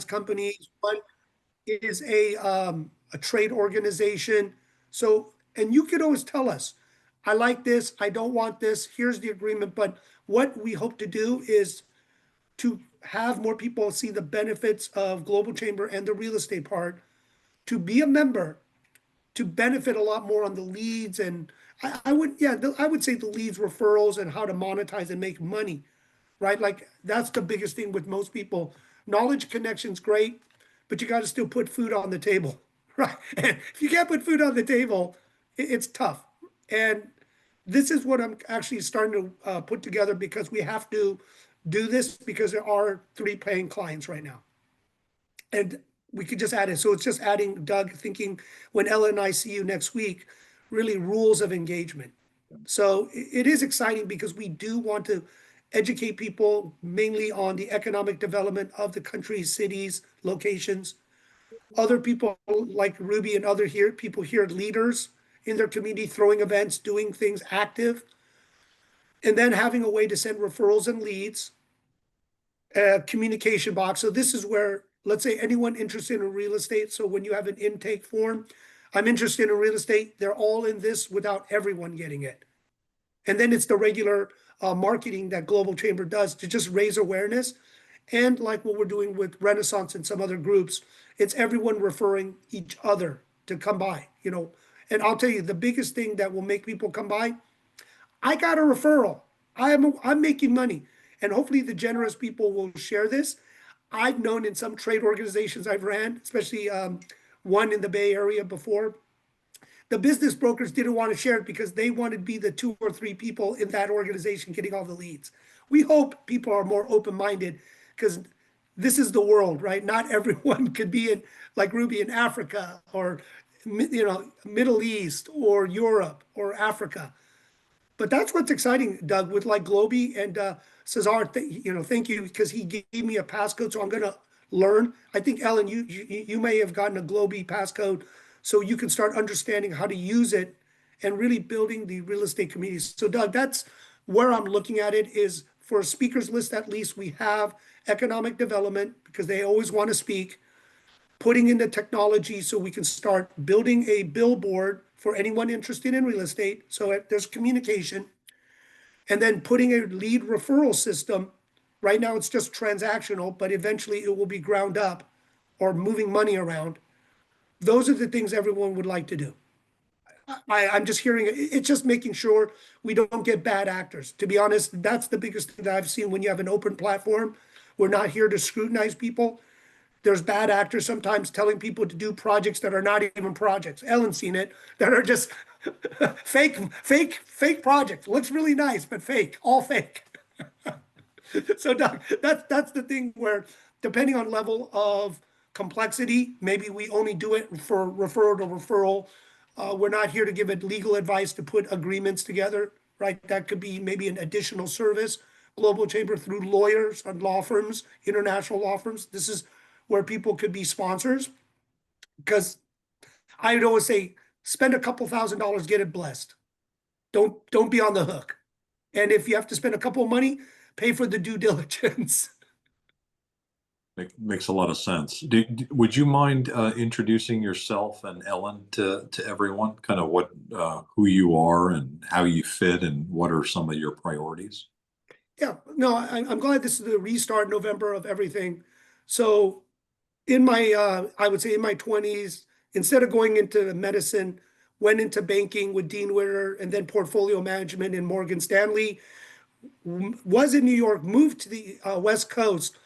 companies. One is a trade organization. So, and you could always tell us, I like this, I don't want this, here's the agreement. But what we hope to do is to have more people see the benefits of Global Chamber and the real estate part, to be a member, to benefit a lot more on the leads. And I would, yeah, I would say the leads, referrals, and how to monetize and make money, right? Like that's the biggest thing with most people. Knowledge connection's great, but you got to still put food on the table, right? And if you can't put food on the table, it's tough. And this is what I'm actually starting to put together, because we have to do this because there are 3 paying clients right now. And we could just add it. So it's just adding, Doug, thinking when Ella and I see you next week, really rules of engagement. So it is exciting because we do want to educate people mainly on the economic development of the country, cities, locations. Other people like Ruby and other here, people here, leaders in their community, throwing events, doing things active, and then having a way to send referrals and leads, a communication box. So this is where, let's say anyone interested in real estate. So when you have an intake form, I'm interested in real estate, they're all in this without everyone getting it. And then it's the regular marketing that Global Chamber does to just raise awareness. And like what we're doing with Renaissance and some other groups, it's everyone referring each other to come by, you know. And I'll tell you, the biggest thing that will make people come by, I got a referral. I'm making money. And hopefully the generous people will share this. I've known in some trade organizations I've ran, especially one in the Bay Area before, the business brokers didn't want to share it because they wanted to be the 2 or 3 people in that organization getting all the leads. We hope people are more open-minded, because this is the world, right? Not everyone could be in, like Ruby, in Africa or, you know, Middle East or Europe or Africa. But that's what's exciting, Doug, with like Globy and Cesar. You know, thank you, because he gave me a passcode, so I'm going to learn. I think Ellen, you may have gotten a Globy passcode, so you can start understanding how to use it and really building the real estate communities. So, Doug, that's where I'm looking at it. Is for a speakers list, at least we have economic development, because they always want to speak, putting in the technology so we can start building a billboard for anyone interested in real estate. So there's communication, and then putting a lead referral system. Right now it's just transactional, but eventually it will be ground up or moving money around. Those are the things everyone would like to do. I'm just hearing it's just making sure we don't get bad actors. To be honest, that's the biggest thing that I've seen when you have an open platform. We're not here to scrutinize people. There's bad actors sometimes telling people to do projects that are not even projects. Ellen's seen it, that are just fake projects. Looks really nice, but fake, all fake. So Doug, that's the thing where, depending on level of complexity, maybe we only do it for referral to referral. We're not here to give it legal advice to put agreements together, right? That could be maybe an additional service. Global Chamber through lawyers and law firms, international law firms. This is where people could be sponsors, because I would always say, spend a couple $1,000, get it blessed. Don't be on the hook. And if you have to spend a couple of money, pay for the due diligence. Makes a lot of sense. Would you mind introducing yourself and Ellen to everyone, kind of what who you are and how you fit and what are some of your priorities? Yeah, no, I'm glad this is the restart, November, of everything. So in my, I would say in my 20s, instead of going into medicine, went into banking with Dean Witter and then portfolio management in Morgan Stanley. Was in New York, moved to the West Coast,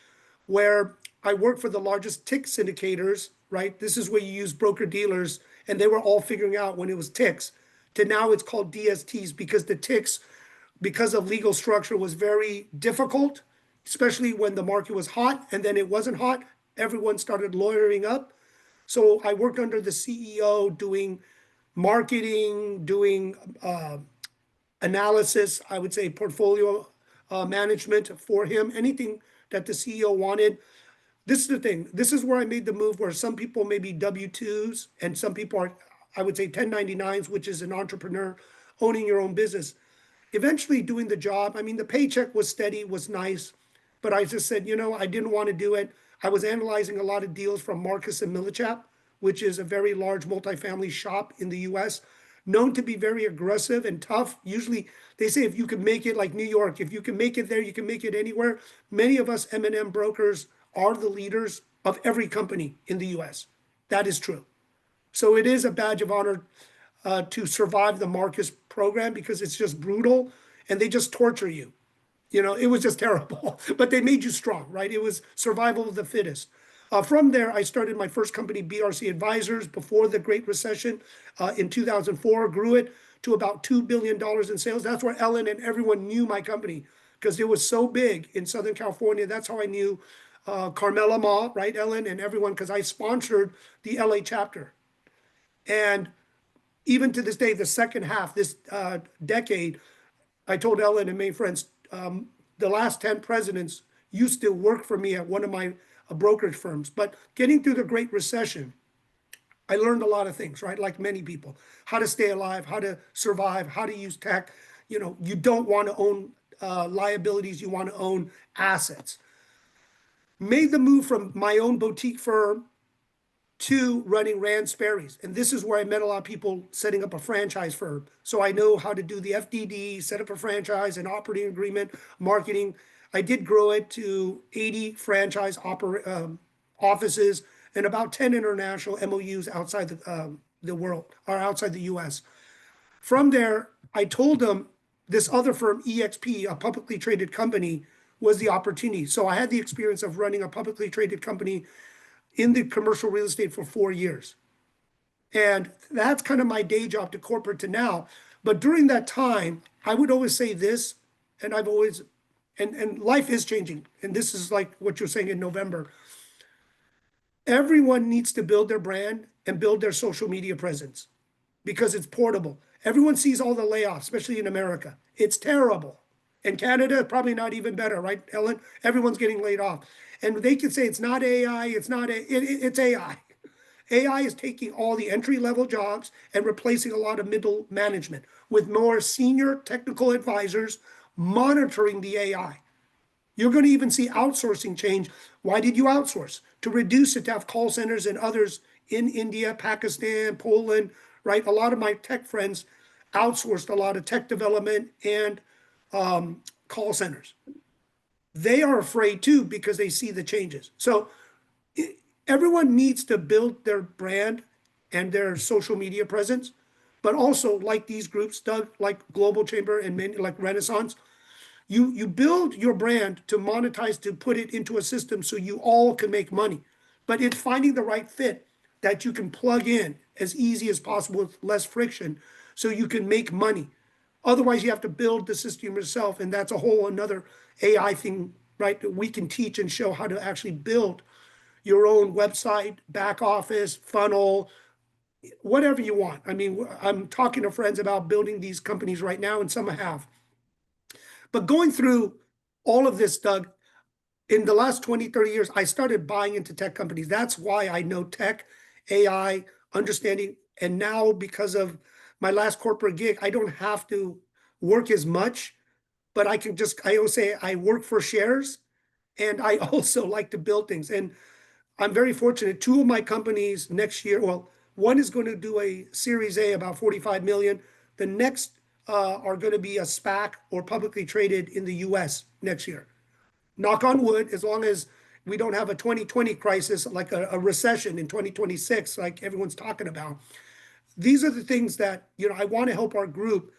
where I worked for the largest tick syndicators, right? This is where you use broker dealers, and they were all figuring out when it was ticks, to now it's called DSTs, because the ticks, because of legal structure, was very difficult, especially when the market was hot, and then it wasn't hot. Everyone started lawyering up. So I worked under the CEO doing marketing, doing analysis, I would say portfolio management for him, anything that the CEO wanted. This is the thing. This is where I made the move, where some people may be W-2s and some people are, I would say, 1099s, which is an entrepreneur owning your own business. Eventually doing the job. I mean, the paycheck was steady, was nice, but I just said, you know, I didn't want to do it. I was analyzing a lot of deals from Marcus and Millichap, which is a very large multifamily shop in the US, known to be very aggressive and tough. Usually they say if you can make it, like New York, if you can make it there, you can make it anywhere. Many of us M&M brokers are the leaders of every company in the US. That is true. So it is a badge of honor to survive the Marcus program because it's just brutal and they just torture you. You know, it was just terrible, but they made you strong, right? It was survival of the fittest. From there, I started my first company, BRC Advisors, before the Great Recession in 2004, grew it to about $2 billion in sales. That's where Ellen and everyone knew my company because it was so big in Southern California. That's how I knew Carmela Ma, right, Ellen, and everyone, because I sponsored the LA chapter. And even to this day, the second half, this decade, I told Ellen and many friends, the last 10 presidents used to work for me at one of my brokerage firms. But getting through the Great Recession, I learned a lot of things, right? Like many people, how to stay alive, how to survive, how to use tech. You know, you don't want to own liabilities, you want to own assets. Made the move from my own boutique firm to running Rand Sperry's. And this is where I met a lot of people setting up a franchise firm. So I know how to do the FDD, set up a franchise, an operating agreement, marketing. I did grow it to 80 franchise offices and about 10 international MOUs outside the world or outside the US. From there, I told them this other firm, EXP, a publicly traded company, was the opportunity. So I had the experience of running a publicly traded company in the commercial real estate for 4 years. And that's kind of my day job to corporate to now. But during that time, I would always say this, and I've always, and life is changing. And this is like what you're saying in November. Everyone needs to build their brand and build their social media presence because it's portable. Everyone sees all the layoffs, especially in America. It's terrible. In Canada, probably not even better, right, Ellen? Everyone's getting laid off. And they can say it's not AI, it's AI. AI is taking all the entry-level jobs and replacing a lot of middle management with more senior technical advisors monitoring the AI. You're going to even see outsourcing change. Why did you outsource? To reduce it, to have call centers and others in India, Pakistan, Poland, right? A lot of my tech friends outsourced a lot of tech development and call centers. They are afraid too because they see the changes. So everyone needs to build their brand and their social media presence, but also like these groups, Doug, like Global Chamber and many, like Renaissance, you build your brand to monetize, to put it into a system so you all can make money. But it's finding the right fit that you can plug in as easy as possible with less friction so you can make money. Otherwise, you have to build the system yourself, and that's a whole another AI thing, right? That we can teach and show how to actually build your own website, back office, funnel, whatever you want. I mean, I'm talking to friends about building these companies right now, and some have. But going through all of this, Doug, in the last 20, 30 years, I started buying into tech companies. That's why I know tech, AI, understanding. And now, because of my last corporate gig, I don't have to work as much, but I can just, I always say I work for shares and I also like to build things. And I'm very fortunate. Two of my companies next year, well, one is going to do a Series A about 45 million. The next are going to be a SPAC or publicly traded in the US next year. Knock on wood, as long as we don't have a 2020 crisis like a recession in 2026, like everyone's talking about. These are the things that, you know, I want to help our group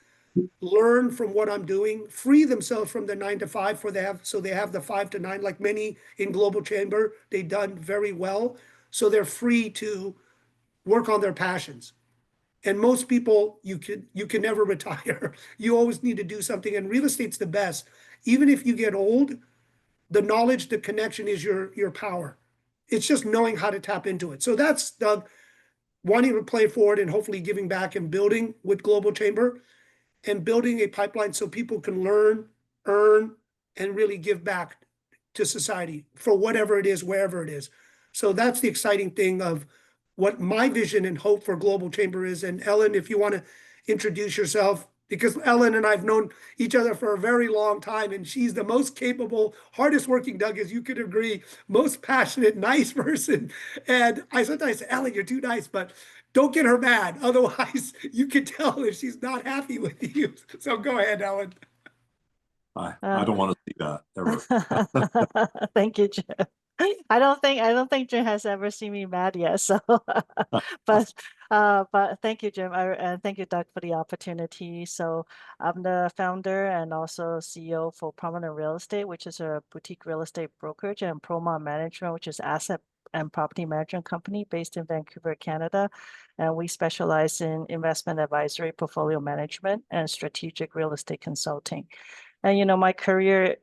learn from what I'm doing, free themselves from the 9 to 5 so they have the 5 to 9, like many in Global Chamber, they've done very well. So they're free to work on their passions. And most people, you can never retire. You always need to do something. And real estate's the best. Even if you get old, the knowledge, the connection is your power. It's just knowing how to tap into it. So that's Doug, wanting to play forward and hopefully giving back and building with Global Chamber and building a pipeline so people can learn, earn, and really give back to society for whatever it is, wherever it is. So that's the exciting thing of what my vision and hope for Global Chamber is. And Ellen, if you want to introduce yourself, because Ellen and I've known each other for a very long time, and she's the most capable, hardest working, Doug, as you could agree, most passionate, nice person. And I sometimes say, Ellen, you're too nice, but don't get her mad. Otherwise, you can tell if she's not happy with you. So go ahead, Ellen. I Uh, don't want to see that ever. Thank you, Jim. I don't think Jim has ever seen me mad yet. So, but thank you, Jim. And thank you, Doug, for the opportunity. So I'm the founder and also CEO for Prominent Real Estate, which is a boutique real estate brokerage, and Proma Management, which is asset and property management company based in Vancouver, Canada. And we specialize in investment advisory, portfolio management, and strategic real estate consulting. And my career,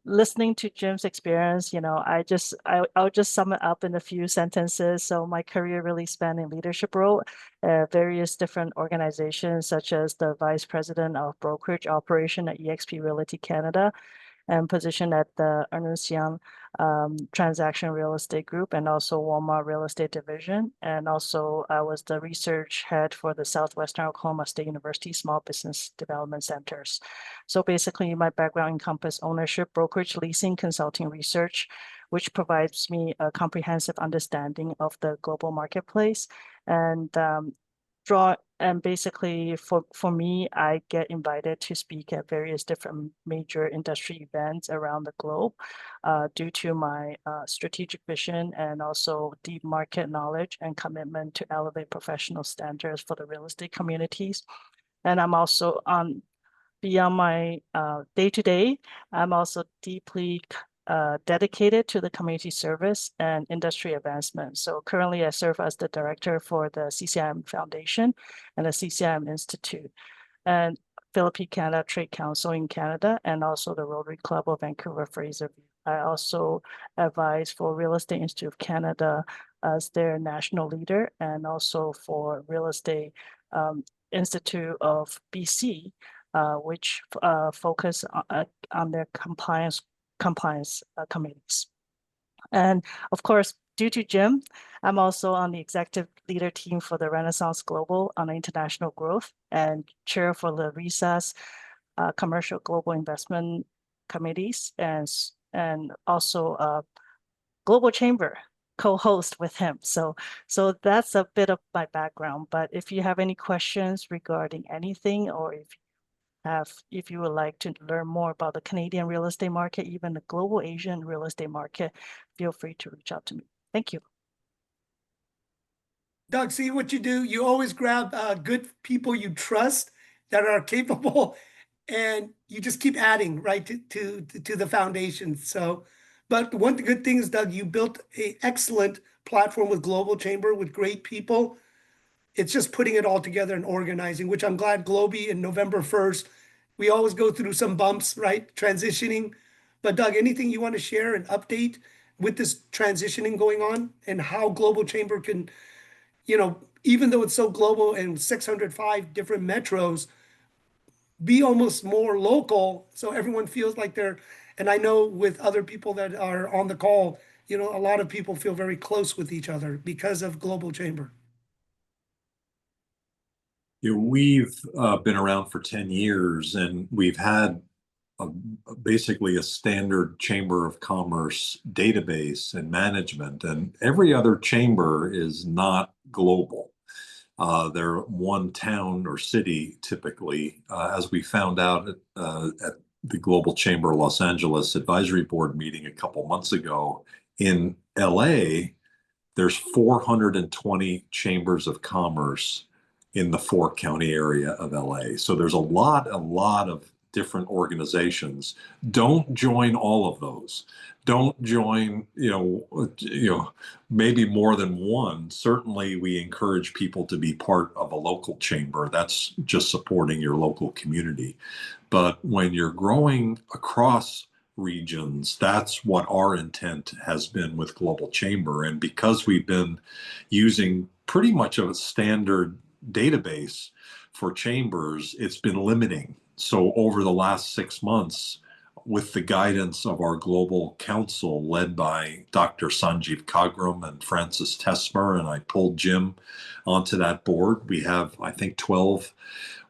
listening to Jim's experience, I'll just sum it up in a few sentences. So my career really spanned in leadership role, various different organizations, such as the vice president of brokerage operation at eXp Realty Canada, and position at the Ernst Young Transaction Real Estate Group, and also Walmart Real Estate Division. And also I was the research head for the Southwestern Oklahoma State University Small Business Development Centers. So basically my background encompassed ownership, brokerage, leasing, consulting, research, which provides me a comprehensive understanding of the global marketplace. And basically for me, I get invited to speak at various different major industry events around the globe due to my strategic vision and also deep market knowledge and commitment to elevate professional standards for the real estate communities. And I'm also on beyond my day-to-day, I'm also deeply dedicated to the community service and industry advancement. So currently I serve as the director for the CCIM Foundation and the CCIM Institute and Philippine Canada Trade Council in Canada, and also the Rotary Club of Vancouver Fraserview. I also advise for Real Estate Institute of Canada as their national leader, and also for Real Estate Institute of BC, which focus on their compliance committees. And of course, due to Jim, I'm also on the executive leader team for the Renaissance Global on international growth, and chair for the RESAS commercial global investment committees, and also Global Chamber co-host with him. So that's a bit of my background. But if you have any questions regarding anything, or if you would like to learn more about the Canadian real estate market, even the global Asian real estate market, feel free to reach out to me. Thank you. Doug, see what you do? You always grab good people you trust that are capable, and you just keep adding right to the foundation. So, but one good thing is, Doug, you built a excellent platform with Global Chamber with great people. It's just putting it all together and organizing, which I'm glad Globy in November 1st. We always go through some bumps, right? Transitioning. But Doug, anything you want to share and update with this transitioning going on and how Global Chamber can, even though it's so global and 605 different metros, be almost more local so everyone feels like they're, and I know with other people that are on the call, a lot of people feel very close with each other because of Global Chamber. We've been around for 10 years, and we've had a, basically a standard Chamber of Commerce database and management, and every other chamber is not global. They're one town or city typically, as we found out at the Global Chamber Los Angeles Advisory Board meeting a couple months ago. In LA, there's 420 chambers of commerce in the four-county area of LA. So there's a lot of different organizations. Don't join all of those. Don't join, maybe more than one. Certainly, we encourage people to be part of a local chamber. That's just supporting your local community. But when you're growing across regions, that's what our intent has been with Global Chamber. And because we've been using pretty much of a standard database for chambers, it's been limiting. So over the last 6 months, with the guidance of our global council led by Dr. Sanjeev Kagram and Francis Tesmer, and I pulled Jim onto that board. We have, I think, 12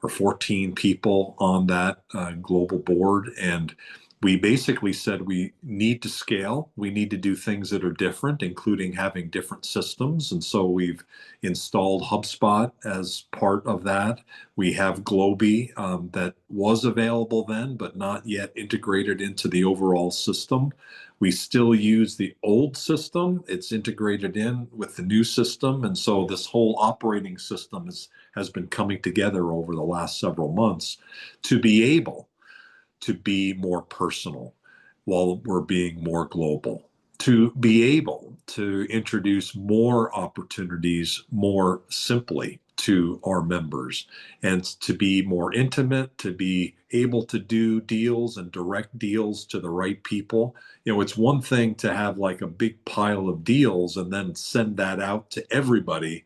or 14 people on that global board, and we basically said we need to scale. We need to do things that are different, including having different systems. And so we've installed HubSpot as part of that. We have Globi that was available then, but not yet integrated into the overall system. We still use the old system. It's integrated in with the new system. And so this whole operating system has been coming together over the last several months to be able to be more personal while we're being more global, to be able to introduce more opportunities more simply to our members, and to be more intimate, to be able to do deals and direct deals to the right people. You know, it's one thing to have like a big pile of deals and then send that out to everybody.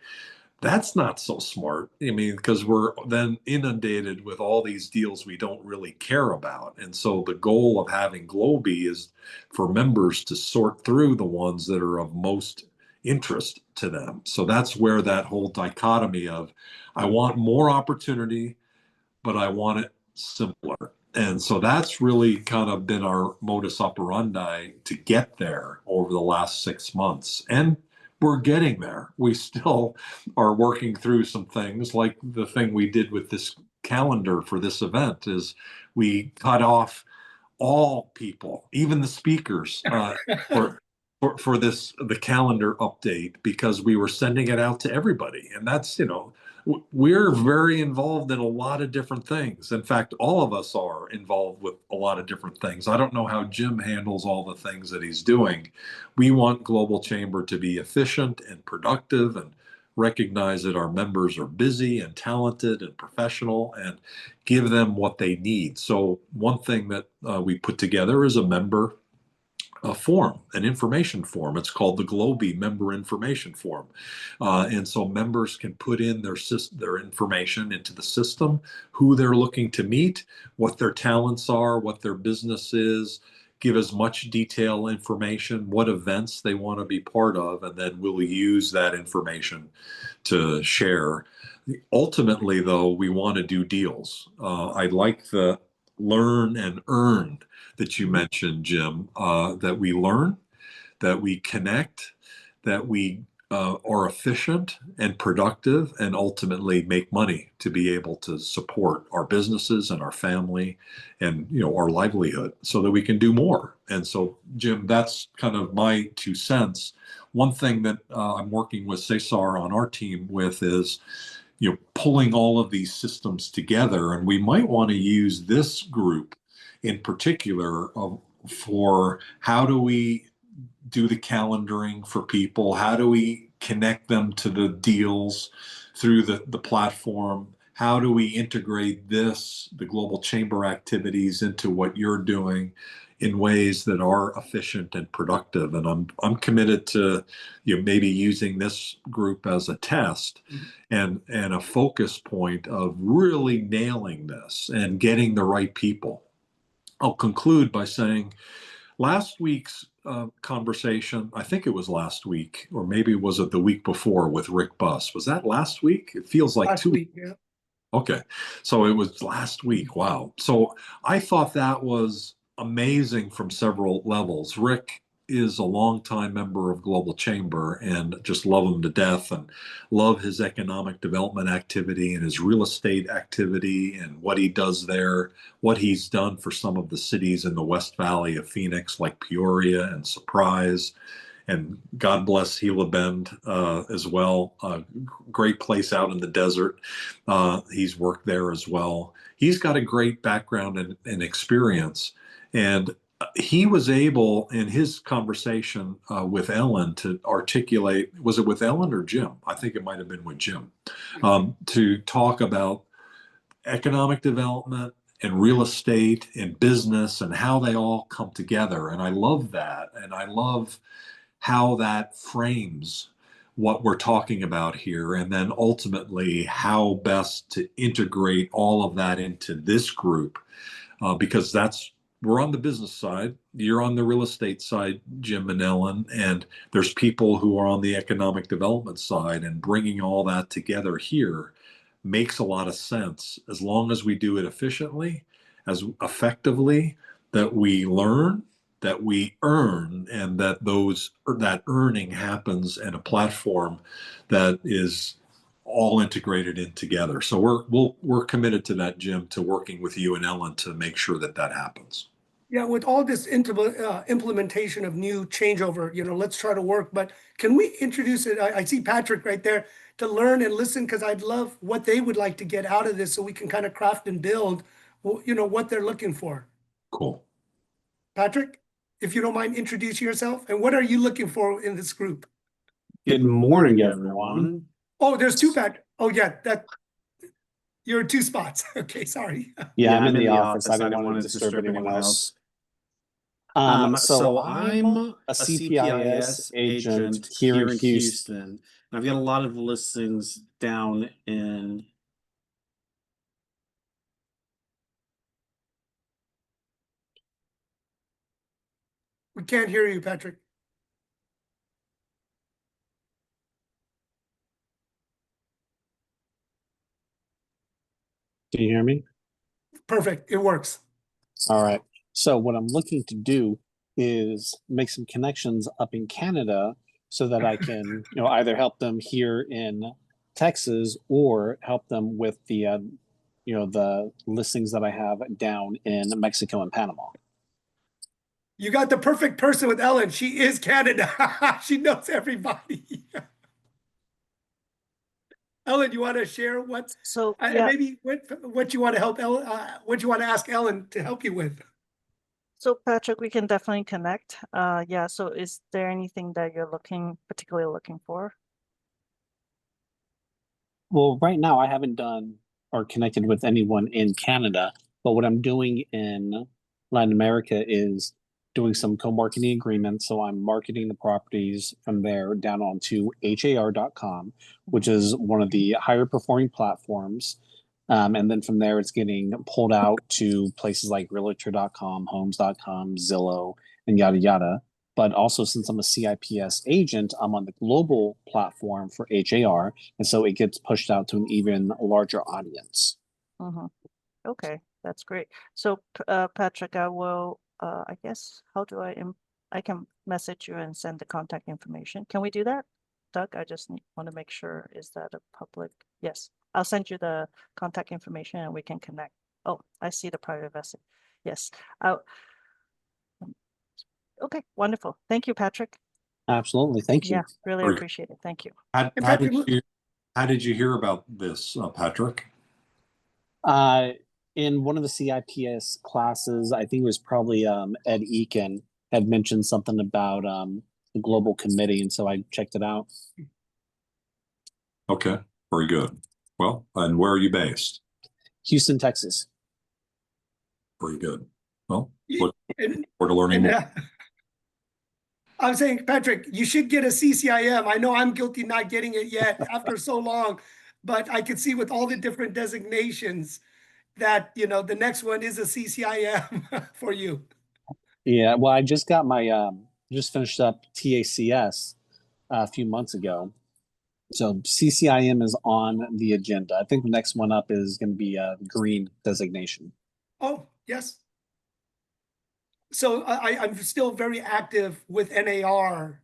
That's not so smart. I mean, because we're then inundated with all these deals we don't really care about. And so the goal of having Globi is for members to sort through the ones that are of most interest to them. So that's where that whole dichotomy of I want more opportunity, but I want it simpler. And so that's really kind of been our modus operandi to get there over the last 6 months. And we're getting there. We still are working through some things, like the thing we did with this calendar for this event is we cut off all people, even the speakers, for the calendar update, because we were sending it out to everybody. And that's, you know, we're very involved in a lot of different things. In fact, all of us are involved with a lot of different things. I don't know how Jim handles all the things that he's doing. We want Global Chamber to be efficient and productive and recognize that our members are busy and talented and professional and give them what they need. So one thing that we put together is a member form, an information form. It's called the Globi Member Information Form. And so members can put in their information into the system, who they're looking to meet, what their talents are, what their business is, give as much detailed information, what events they want to be part of, and then we'll use that information to share. Ultimately, though, we want to do deals. I like the learn and earn that you mentioned, Jim, that we learn, that we connect, that we are efficient and productive, and ultimately make money to be able to support our businesses and our family and, you know, our livelihood so that we can do more. And so, Jim, that's kind of my 2 cents. One thing that I'm working with Cesar on our team with is, you know, pulling all of these systems together. And we might want to use this group in particular for how do we do the calendaring for people? How do we connect them to the deals through the platform? How do we integrate the Global Chamber activities into what you're doing in ways that are efficient and productive? And I'm committed to, you know, maybe using this group as a test and a focus point of really nailing this and getting the right people. I'll conclude by saying last week's conversation, I think it was last week, or maybe was it the week before with Rick Buss? Was that last week? It feels like Last 2 week, yeah. Okay. So it was last week. Wow. So I thought that was amazing from several levels. Rick is a longtime member of Global Chamber and just love him to death and love his economic development activity and his real estate activity and what he does there, what he's done for some of the cities in the West Valley of Phoenix, like Peoria and Surprise. And God bless Gila Bend as well. Great place out in the desert. He's worked there as well. He's got a great background and experience. And he was able, in his conversation with Ellen, to articulate, was it with Ellen or Jim? I think it might have been with Jim, to talk about economic development and real estate and business and how they all come together. And I love that. And I love how that frames what we're talking about here, and then ultimately how best to integrate all of that into this group, because that's we're on the business side, you're on the real estate side, Jim and Ellen, and there's people who are on the economic development side, and bringing all that together here makes a lot of sense as long as we do it efficiently, as effectively, that we learn, that we earn, and that that earning happens in a platform that is all integrated in together. So we're committed to that, Jim, to working with you and Ellen to make sure that that happens. Yeah, with all this implementation of new changeover, let's try to work. But can we introduce it? I see Patrick right there to learn and listen, because I'd love what they would like to get out of this, so we can kind of craft and build, what they're looking for. Cool. Patrick, if you don't mind, introduce yourself, and what are you looking for in this group? Good morning, everyone. Oh, there's two Patrick. Oh yeah, you're in two spots. Okay, sorry. Yeah, I'm in the office. I don't want to disturb anyone else. So I'm a CPIS agent here in Houston, and I've got a lot of listings down in. We can't hear you, Patrick. Can you hear me? Perfect. It works. All right. So what I'm looking to do is make some connections up in Canada so that I can, either help them here in Texas or help them with the, the listings that I have down in Mexico and Panama. You got the perfect person with Ellen. She is Canada. She knows everybody. Ellen, you want to share maybe what you want to help Ellen, what you want to ask Ellen to help you with? So Patrick, we can definitely connect. Yeah. So is there anything that you're particularly looking for? Well, right now I haven't done or connected with anyone in Canada, but what I'm doing in Latin America is doing some co-marketing agreements. So I'm marketing the properties from there down onto har.com, which is one of the higher performing platforms. And then from there, it's getting pulled out to places like realtor.com, homes.com, Zillow, and yada, yada. But also, since I'm a CIPS agent, I'm on the global platform for HAR. And so it gets pushed out to an even larger audience. Mm-hmm. Okay, that's great. So Patrick, I will, I guess, how do I can message you and send the contact information. Can we do that? Doug, I just want to make sure, is that a public? Yes, I'll send you the contact information and we can connect. Oh, I see the private message. Yes. Okay, wonderful. Thank you, Patrick. Absolutely. Thank you. Yeah, really appreciate it. Thank you. How did you hear about this, Patrick? In one of the CIPS classes, I think it was probably Ed Eakin had mentioned something about the global committee, and so I checked it out. Okay, very good. Well, and where are you based? Houston, Texas. Very good. Well, look forward to learning more. I'm saying, Patrick, you should get a CCIM. I know I'm guilty not getting it yet after so long, but I could see with all the different designations that, the next one is a CCIM for you. Yeah, well, I just got my, just finished up TACS a few months ago. So CCIM is on the agenda. I think the next one up is going to be a green designation. Oh, yes. So I'm still very active with NAR.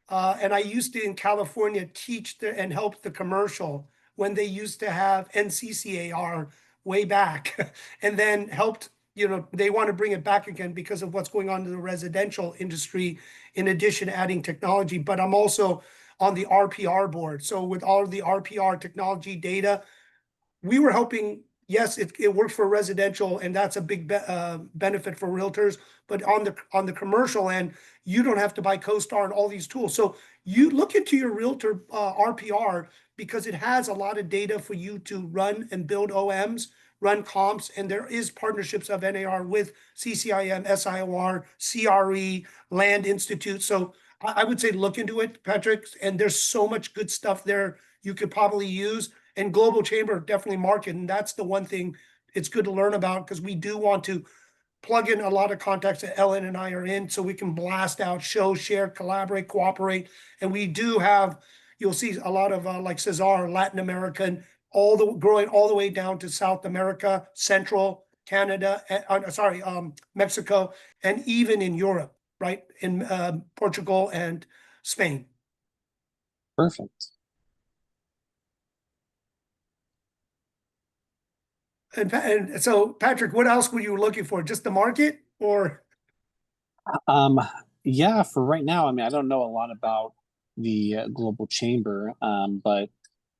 And I used to, in California, teach and help the commercial when they used to have NCCAR way back, and then helped, they want to bring it back again because of what's going on in the residential industry, in addition to adding technology. But I'm also on the RPR board. So with all of the RPR technology data, we were helping. Yes, it works for residential, and that's a big benefit for realtors. But on the commercial end, you don't have to buy CoStar and all these tools. So you look into your realtor RPR, because it has a lot of data for you to run and build OMs, run comps, and there is partnerships of NAR with CCIM, SIOR, CRE, Land Institute. So I would say look into it, Patrick. And there's so much good stuff there you could probably use. And Global Chamber definitely market, and that's the one thing it's good to learn about, because we do want to plug in a lot of contacts that Ellen and I are in, so we can blast out, show, share, collaborate, cooperate. And we do have, you'll see a lot of like Cesar, Latin American, growing all the way down to South America, Central Canada, Mexico, and even in Europe, right? In Portugal and Spain. Perfect. And so, Patrick, what else were you looking for? Just the market, or? Yeah, for right now, I mean, I don't know a lot about the global chamber, but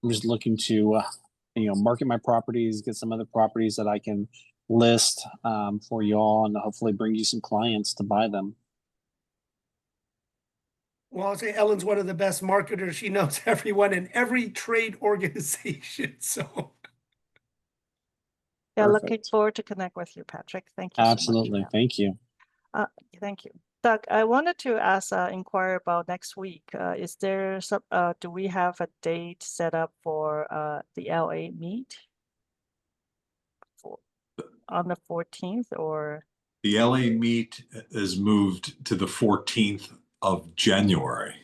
I'm just looking to, market my properties, get some other properties that I can list for y'all, and hopefully bring you some clients to buy them. Well, I'll say Ellen's one of the best marketers. She knows everyone in every trade organization. So, Yeah, looking Perfect. forward to connect with you, Patrick. Thank you so much. Absolutely. Yeah. Thank you. Thank you. Doug, I wanted to inquire about next week. Is there some, do we have a date set up for the LA meet on the 14th, or? The LA meet is moved to the 14th of January.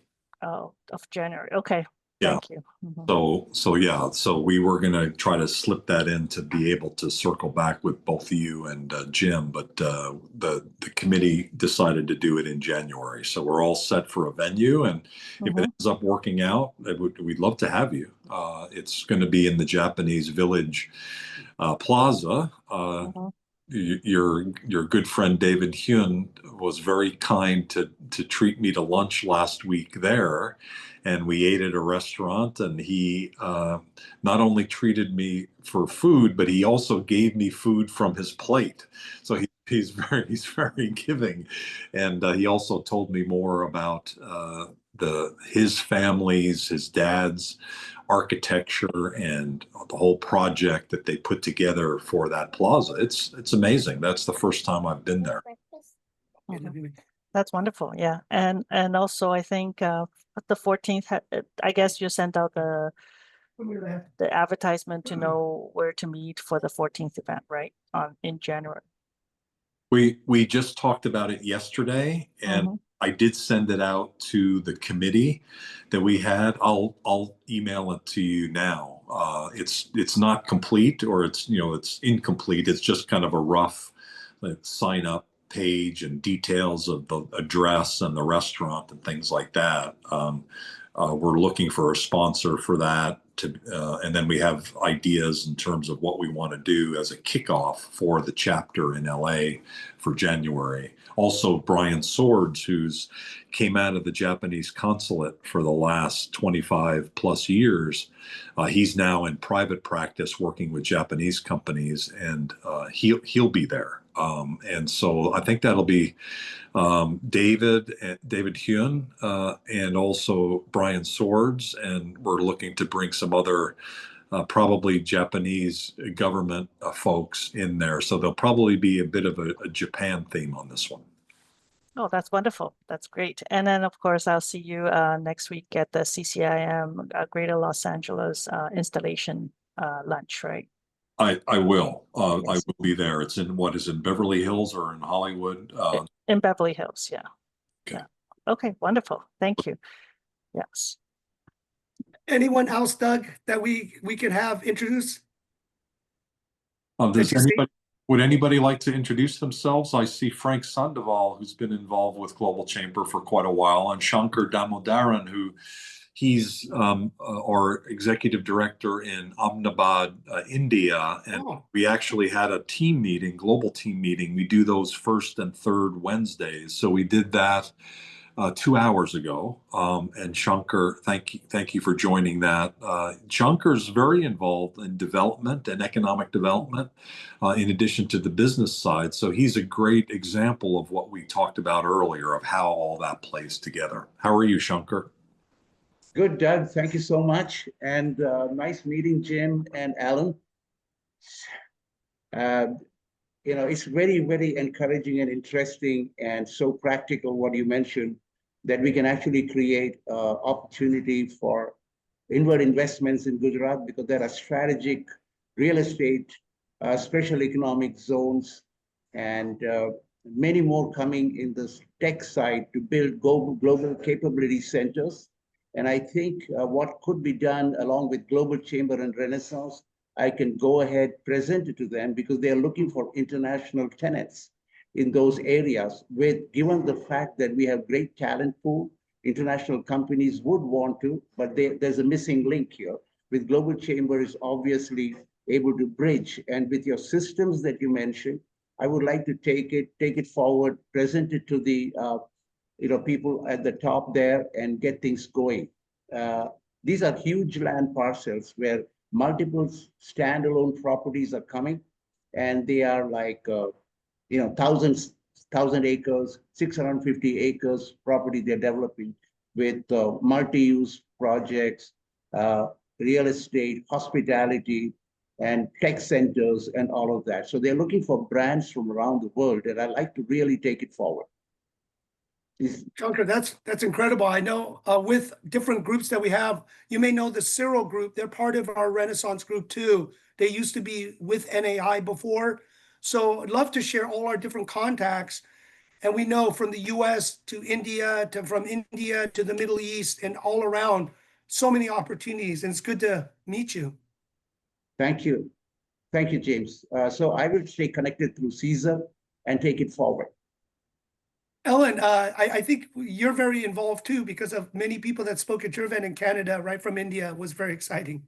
Oh, of January. Okay. Yeah. Thank you. Mhm. So we were going to try to slip that in to be able to circle back with both you and Jim, but the committee decided to do it in January. So we're all set for a venue, and if it ends up working out, we'd love to have you. It's going to be in the Japanese Village Plaza. Your good friend David Hyun was very kind to treat me to lunch last week there, and we ate at a restaurant, and he not only treated me for food, but he also gave me food from his plate. So he's very giving, and he also told me more about his dad's architecture and the whole project that they put together for that plaza. It's amazing. That's the first time I've been there. That's wonderful. Yeah, and also I think the 14th. I guess you sent out the advertisement to know where to meet for the 14th event, right? In January. We just talked about it yesterday, and I did send it out to the committee that we had. I'll email it to you now. It's not complete, or it's incomplete. It's just kind of a rough sign up page and details of the address and the restaurant and things like that. We're looking for a sponsor for that, and then we have ideas in terms of what we want to do as a kickoff for the chapter in LA for January. Also, Brian Swords, who's came out of the Japanese consulate for the last 25 plus years, he's now in private practice working with Japanese companies, and he'll be there. And so I think that'll be David Hyun, and also Brian Swords, and we're looking to bring some other probably Japanese government folks in there. So there'll probably be a bit of a Japan theme on this one. Oh, that's wonderful. That's great. And then, of course, I'll see you next week at the CCIM Greater Los Angeles installation lunch, right? I will. Yes. I will be there. It's in Beverly Hills or in Hollywood? In Beverly Hills, yeah. Okay. Yeah. Okay, wonderful. Thank you. Yes. Anyone else, Doug, that we could have introduced? Would anybody like to introduce themselves? I see Frank Sandoval, who's been involved with Global Chamber for quite a while, and Shankar Damodaran, he's our executive director in Ahmedabad, India. And we actually had a global team meeting. We do those first and third Wednesdays. So we did that 2 hours ago. And Shankar, thank you for joining that. Shankar's very involved in development and economic development, in addition to the business side. So he's a great example of what we talked about earlier, of how all that plays together. How are you, Shankar? Good, Doug. Thank you so much. And nice meeting Jim and Alan. It's very, very encouraging and interesting and so practical what you mentioned, that we can actually create opportunity for inward investments in Gujarat, because there are strategic real estate, special economic zones and many more coming in the tech side to build global capability centers. And I think what could be done along with Global Chamber and Renaissance, I can go ahead, present it to them because they are looking for international tenants in those areas. Given the fact that we have great talent pool, international companies would want to, but there's a missing link here. With Global Chamber is obviously able to bridge, and with your systems that you mentioned, I would like to take it forward, present it to the people at the top there and get things going. These are huge land parcels where multiple standalone properties are coming, and they are like thousand acres, 650 acres property they're developing with multi-use projects, real estate, hospitality, and tech centers and all of that. So they're looking for brands from around the world, and I'd like to really take it forward. Shankar, that's incredible. I know with different groups that we have, you may know the Cyril group. They're part of our Renaissance group too. They used to be with NAI before. So I'd love to share all our different contacts. And we know from the US to India, from India to the Middle East and all around, so many opportunities. And it's good to meet you. Thank you. Thank you, James. So I will stay connected through Caesar and take it forward. Ellen, I think you're very involved too because of many people that spoke at your event in Canada, right from India. It was very exciting.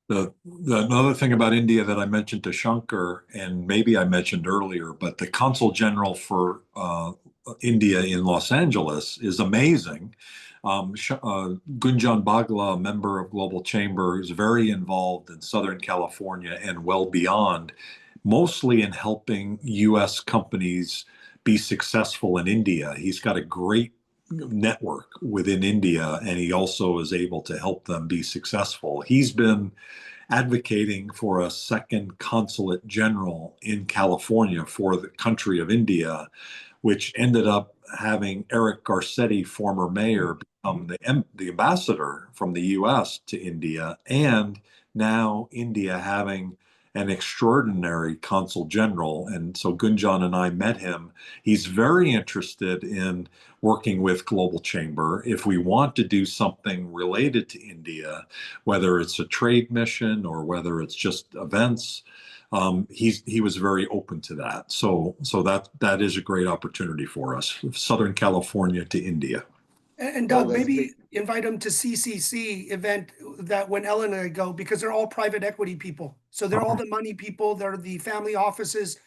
Another thing about India that I mentioned to Shankar, and maybe I mentioned earlier, but the Consul General for India in Los Angeles is amazing. Gunjan Bagla, a member of Global Chamber, is very involved in Southern California and well beyond, mostly in helping U.S. companies be successful in India. He's got a great network within India, and he also is able to help them be successful. He's been advocating for a second consulate general in California for the country of India, which ended up having Eric Garcetti, former mayor, become the ambassador from the US to India, and now India having an extraordinary consul general. And so Gunjan and I met him. He's very interested in working with Global Chamber. If we want to do something related to India, whether it's a trade mission or whether it's just events, he was very open to that. So that is a great opportunity for us, Southern California to India. And Doug, maybe invite them to CCC event that when Ellen and I go, because they're all private equity people. So they're all the money people. They're the family offices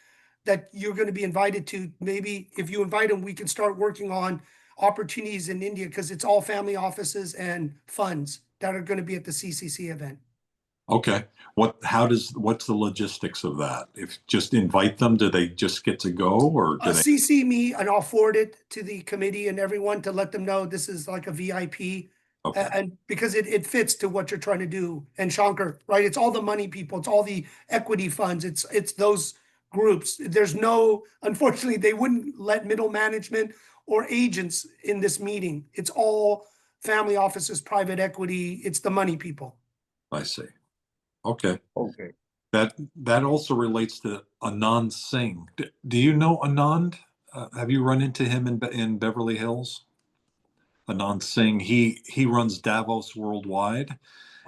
that you're going to be invited to. Maybe if you invite them, we can start working on opportunities in India because it's all family offices and funds that are going to be at the CCC event. Okay. What's the logistics of that? If just invite them, do they just get to go, or do they CC me and I'll forward it to the committee and everyone to let them know this is like a VIP. Okay. And because it fits to what you're trying to do. And Shankar, right? It's all the money people, it's all the equity funds, it's those groups. There's no, unfortunately, they wouldn't let middle management or agents in this meeting. It's all family offices, private equity, it's the money people. I see. Okay. Okay. That also relates to Anand Singh. Do you know Anand? Have you run into him in Beverly Hills? Anand Singh. He runs Davos Worldwide,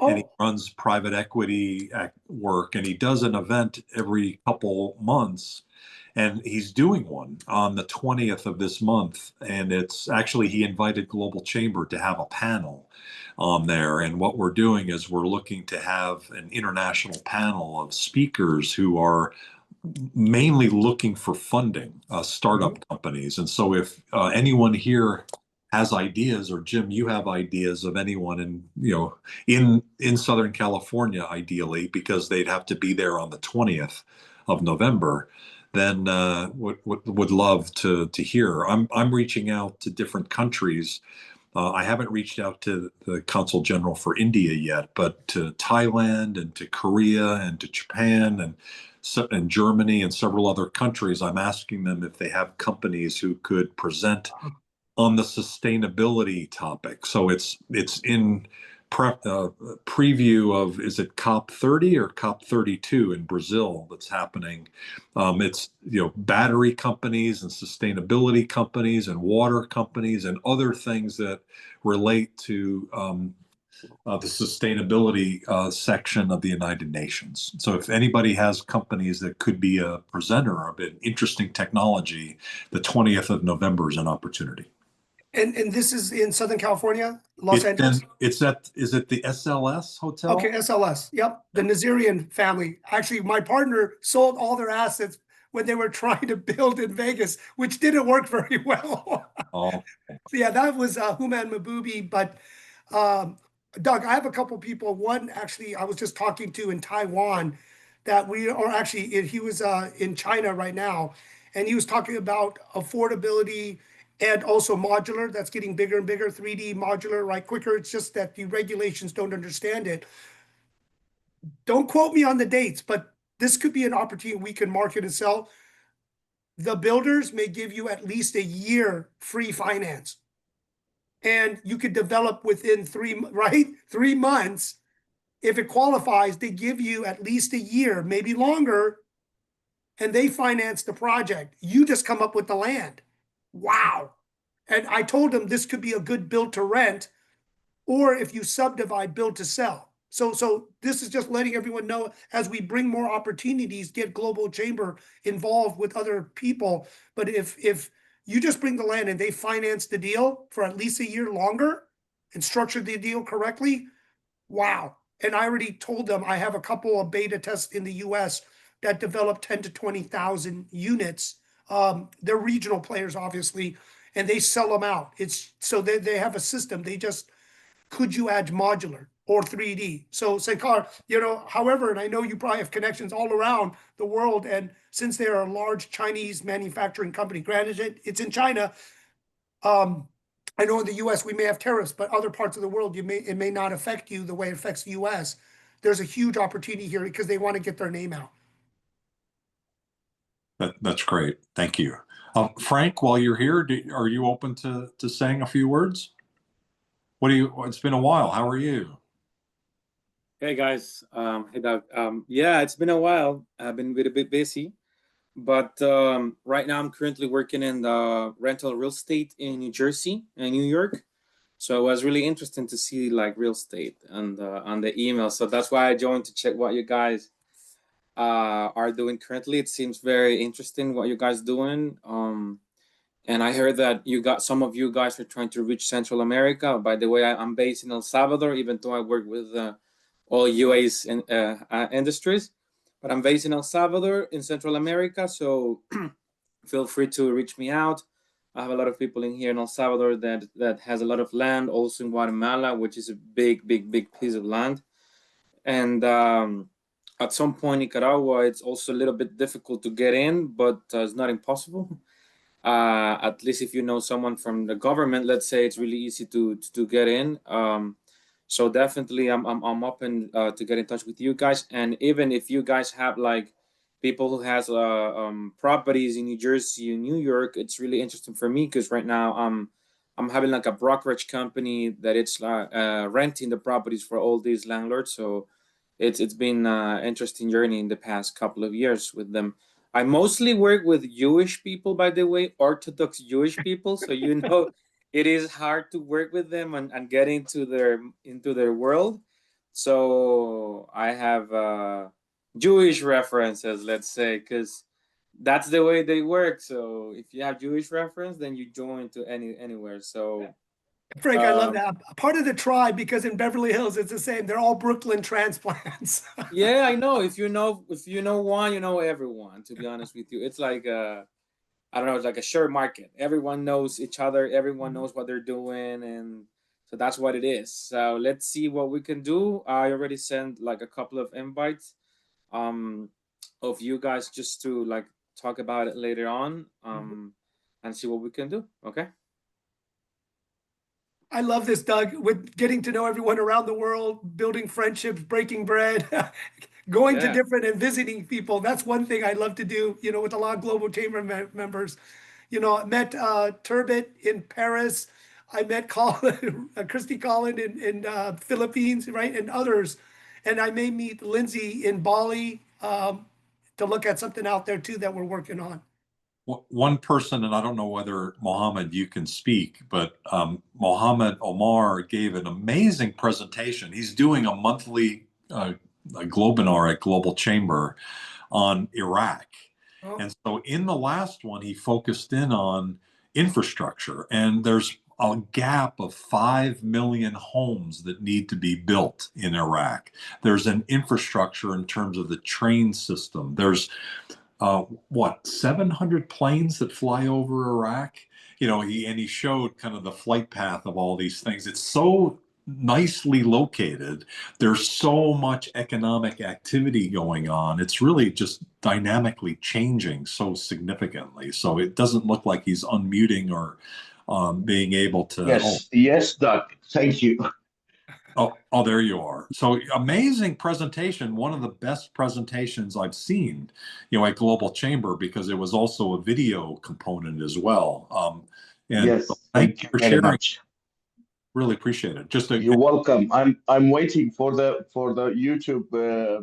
and he runs private equity work, and he does an event every couple months, and he's doing one on the 20th of this month, and it's actually, he invited Global Chamber to have a panel on there, and what we're doing is we're looking to have an international panel of speakers who are mainly looking for funding, startup companies. And so if anyone here has ideas, or Jim, you have ideas of anyone in Southern California, ideally, because they'd have to be there on the 20th of November, then would love to hear. I'm reaching out to different countries. I haven't reached out to the Consul General for India yet, but to Thailand and to Korea and to Japan and Germany and several other countries, I'm asking them if they have companies who could present on the sustainability topic. So it's in preview of, is it COP 30 or COP 32 in Brazil that's happening. It's, battery companies and sustainability companies and water companies and other things that relate to the sustainability section of the United Nations. So if anybody has companies that could be a presenter of an interesting technology, the 20th of November is an opportunity. And this is in Southern California, Los Angeles? Is it the SLS hotel? Okay, SLS. Yep. The Nazarian family. Actually, my partner sold all their assets when they were trying to build in Vegas, which didn't work very well. Oh. So yeah, that was Human Mabubi. But Doug, I have a couple people. One, actually, I was just talking to in Taiwan that he was in China right now, and he was talking about affordability and also modular. That's getting bigger and bigger, 3D modular, right? Quicker. It's just that the regulations don't understand it. Don't quote me on the dates, but this could be an opportunity we can market and sell. The builders may give you at least a year free finance. And you could develop within 3 months. If it qualifies, they give you at least a year, maybe longer, and they finance the project. You just come up with the land. Wow. And I told them this could be a good build to rent, or if you subdivide, build to sell. So this is just letting everyone know, as we bring more opportunities, get Global Chamber involved with other people. But if you just bring the land and they finance the deal for at least a year longer and structure the deal correctly, wow. And I already told them I have a couple of beta tests in the US that develop 10 to 20,000 units. They're regional players, obviously, and they sell them out. It's so they have a system. They just, could you add modular or 3D? So Sankar, however, and I know you probably have connections all around the world, and since they're a large Chinese manufacturing company, granted it's in China, I know in the US we may have tariffs, but other parts of the world it may not affect you the way it affects the US. There's a huge opportunity here because they want to get their name out. That's great. Thank you. Frank, while you're here, are you open to saying a few words? It's been a while. How are you? Hey guys, hey Doug. Yeah, it's been a while. I've been a bit busy, but right now I'm currently working in the rental real estate in New Jersey and New York. So it was really interesting to see like real estate and on the email. So that's why I joined to check what you guys are doing currently. It seems very interesting what you guys doing. And I heard that some of you guys are trying to reach Central America. By the way, I'm based in El Salvador, even though I work with all UA's industries. But I'm based in El Salvador in Central America. So feel free to reach me out. I have a lot of people in here in El Salvador that has a lot of land, also in Guatemala, which is a big piece of land. And at some point, Nicaragua, it's also a little bit difficult to get in, but it's not impossible. At least if you know someone from the government, let's say, it's really easy to get in. So definitely I'm open to get in touch with you guys. And even if you guys have like people who has properties in New Jersey and New York, it's really interesting for me because right now I'm having like a brokerage company that it's renting the properties for all these landlords. So it's been an interesting journey in the past couple of years with them. I mostly work with Jewish people, by the way, Orthodox Jewish people. So it is hard to work with them and get into their world. So I have Jewish references, let's say, because that's the way they work. So if you have Jewish reference, then you join to anywhere. So Frank, I love that. Part of the tribe, because in Beverly Hills it's the same. They're all Brooklyn transplants. yeah, I know. If you know one, you know everyone. To be honest with you, it's like I don't know. It's like a share market. Everyone knows each other. Everyone knows what they're doing, and so that's what it is. So let's see what we can do. I already sent like a couple of invites, of you guys just to like talk about it later on, and see what we can do. Okay. I love this, Doug, with getting to know everyone around the world, building friendships, breaking bread, going to different and visiting people. That's one thing I love to do, with a lot of Global Chamber members. I met Turbot in Paris. I met Colin, Christy Collin in Philippines, right, and others. And I may meet Lindsay in Bali to look at something out there too that we're working on. One person, and I don't know whether Mohammed you can speak, but Mohammed Omar gave an amazing presentation. He's doing a monthly a Globinar at Global Chamber on Iraq. Oh. And so in the last one, he focused in on infrastructure, and there's a gap of 5 million homes that need to be built in Iraq. There's an infrastructure in terms of the train system. There's 700 planes that fly over Iraq. You know, he showed kind of the flight path of all these things. It's so nicely located. There's so much economic activity going on. It's really just dynamically changing so significantly. So it doesn't look like he's unmuting or being able to. Yes, yes, Doug. Thank you. Oh, there you are. So amazing presentation. One of the best presentations I've seen, you know, at Global Chamber, because it was also a video component as well. And Yes, thank you for very sharing. much. Really appreciate it. You're welcome. I'm waiting for the YouTube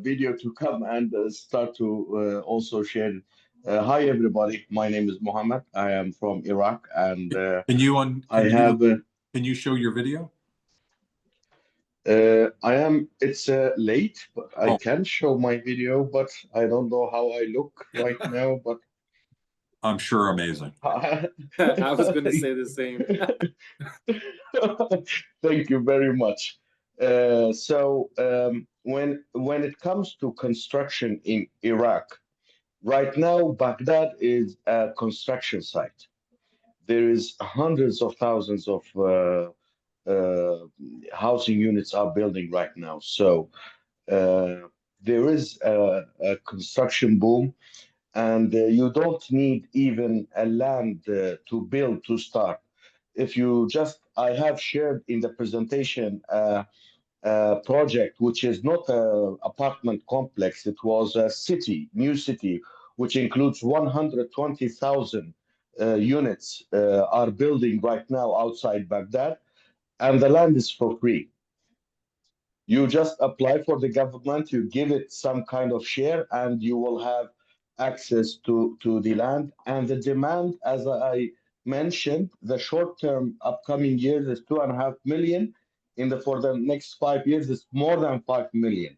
video to come and start to also share. Hi everybody. My name is Mohammed. I am from Iraq, and can you show your video? It's late, but I can show my video, but I don't know how I look right now, but I'm sure amazing. I was going to say the same. Thank you very much. When it comes to construction in Iraq, right now Baghdad is a construction site. There is hundreds of thousands of housing units are building right now. So there is a construction boom, and you don't need even a land to build to start. If you I have shared in the presentation a project which is not an apartment complex. It was a new city, which includes 120,000 units are building right now outside Baghdad, and the land is for free. You just apply for the government, you give it some kind of share, and you will have access to the land. And the demand, as I mentioned, the short-term upcoming years is 2.5 million. For the next 5 years, it's more than 5 million.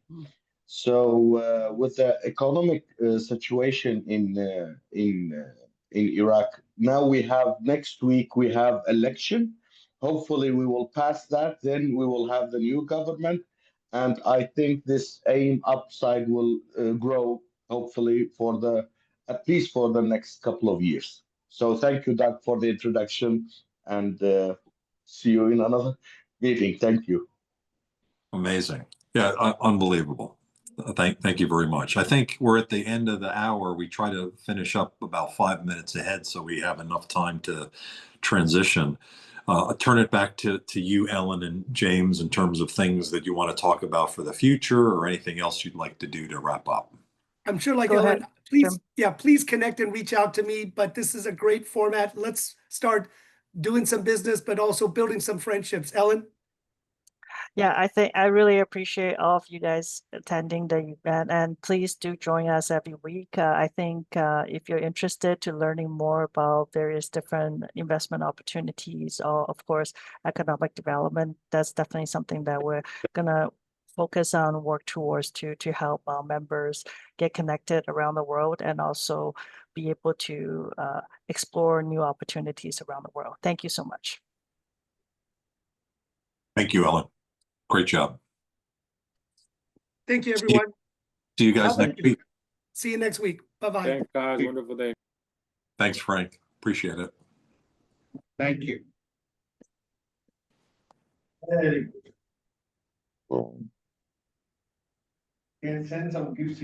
So with the economic situation in Iraq, now next week we have election. Hopefully we will pass that. Then we will have the new government. And I think this aim upside will grow, hopefully, at least for the next couple of years. So thank you, Doug, for the introduction, and see you in another meeting. Thank you. Amazing. Yeah, unbelievable. Thank you very much. I think we're at the end of the hour. We try to finish up about 5 minutes ahead so we have enough time to transition. I'll turn it back to you, Ellen and James, in terms of things that you want to talk about for the future or anything else you'd like to do to wrap up. I'm sure, like Go Ellen, ahead, please, please connect and reach out to me. But this is a great format. Let's start doing some business, but also building some friendships. Ellen? Yeah, I think I really appreciate all of you guys attending the event, and please do join us every week. I think if you're interested to learning more about various different investment opportunities, or of course, economic development, that's definitely something that we're gonna focus on, work towards to help our members get connected around the world and also be able to explore new opportunities around the world. Thank you so much. Thank you, Ellen. Great job. Thank you, everyone. See you guys next week. See you next week. Bye-bye. Thanks, guys. Wonderful day. Thanks, Frank. Appreciate it. Thank you. Can send some gifts.